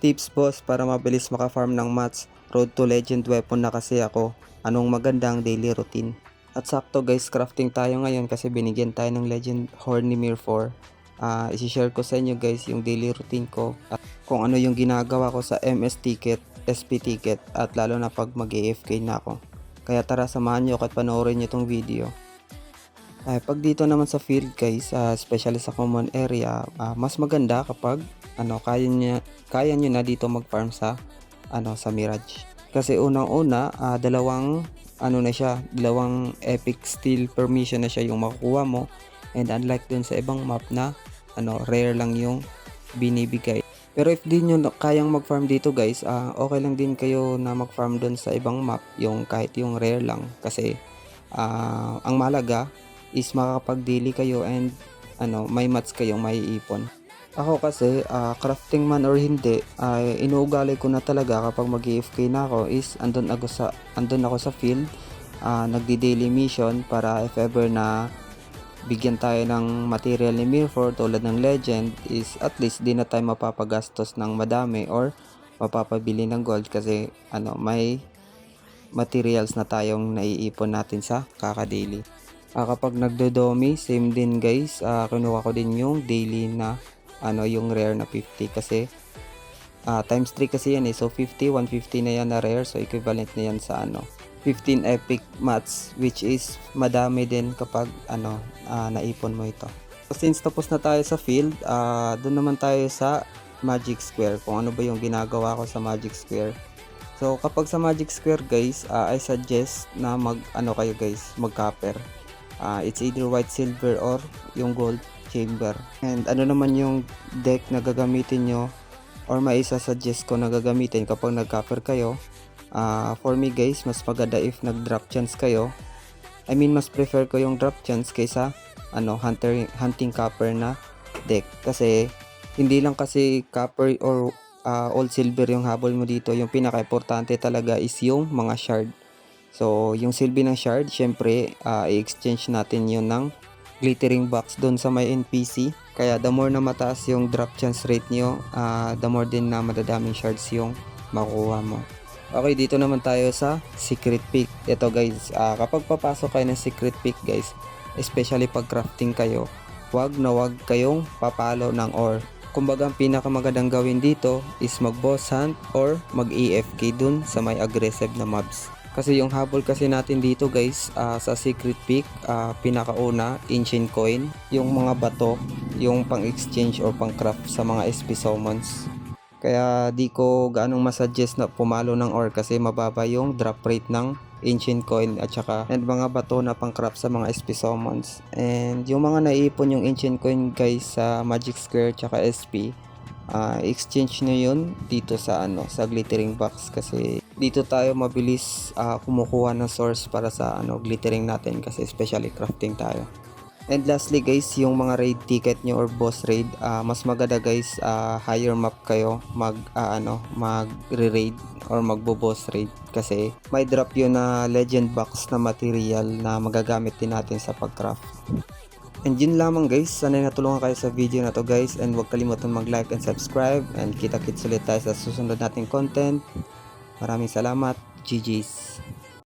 Tips boss para mabilis maka-farm ng mats. Road to legend weapon na kasi ako. Anong magandang daily routine? At sakto guys, crafting tayo ngayon kasi binigyan tayo ng legend Hornimir 4. Isi-share ko sa inyo guys yung daily routine ko at kung ano yung ginagawa ko sa MS ticket, SP ticket at lalo na pag mag-AFK na ako. Kaya tara, samahan nyo at panoorin nyo itong video. Pag dito naman sa field guys, especially sa common area, mas maganda kapag kaya nyo na dito mag-farm sa sa Mirage. Kasi unang-una, dalawang dalawang epic steel permission na siya yung makukuha mo, and unlike dun sa ibang map na rare lang yung binibigay. Pero if di nyo kayang mag-farm dito guys, okay lang din kayo na mag-farm dun sa ibang map, yung kahit yung rare lang, kasi ang malaga is makakapag-daily kayo and may mats kayong maiipon. Ako kasi, crafting man or hindi, inuugali ko na talaga kapag mag-AFK na ako is andun ako sa field, nagdi-daily mission para if ever na bigyan tayo ng material ni Mir4 tulad ng legend, is at least di na tayo mapapagastos ng madami or mapapabili ng gold kasi may materials na tayong naiipon natin sa kaka-daily. Kapag nagdo-domi, same din guys, kinuha ko din yung daily na yung rare na 50 kasi times 3 kasi yan so 50, 150 na yan na rare, so equivalent na yan sa 15 epic mats, which is madami din kapag naipon mo ito. So, since tapos na tayo sa field, doon naman tayo sa Magic Square, kung ano ba yung ginagawa ko sa Magic Square. So kapag sa Magic Square guys, I suggest na kayo guys, mag-copper. It's either white silver or yung gold chamber. And naman yung deck na gagamitin nyo or maisa-suggest ko na gagamitin kapag nag-copper kayo. For me guys, mas maganda if nag-drop chance kayo. Mas prefer ko yung drop chance kaysa hunting copper na deck. Kasi hindi lang kasi copper or all silver yung habol mo dito. Yung pinaka-importante talaga is yung mga shard. So, yung silbi ng shard, syempre, i-exchange natin yun ng glittering box doon sa may NPC. Kaya, the more na mataas yung drop chance rate nyo, the more din na madadaming shards yung makukuha mo. Okay, dito naman tayo sa secret pick. Ito guys, kapag papasok kayo ng secret pick guys, especially pag crafting kayo, wag kayong papalo ng ore. Kumbaga, ang pinakamagandang gawin dito is mag-boss hunt or mag-AFK dun sa may aggressive na mobs. Kasi yung habol kasi natin dito guys, sa secret pick, pinakauna, ancient coin, yung mga bato, yung pang-exchange or pang-craft sa mga SP summons. Kaya di ko gaanong masuggest na pumalo ng ore kasi mababa yung drop rate ng ancient coin at saka and mga bato na pang-craft sa mga SP summons. And yung mga naiipon yung ancient coin guys sa Magic Square at saka SP, exchange nyo yun dito sa sa glittering box kasi dito tayo mabilis kumukuha ng source para sa glittering natin kasi especially crafting tayo. And lastly guys, yung mga raid ticket nyo or boss raid, mas maganda guys, higher map kayo mag-raid or magbo-boss raid kasi may drop yun na legend box na material na magagamit din natin sa pag-craft. And yun lamang guys, sana'y natulungan kayo sa video na to guys, and huwag kalimutan mag-like and subscribe, and kita-kits ulit tayo sa susunod nating content. Maraming salamat, GG's.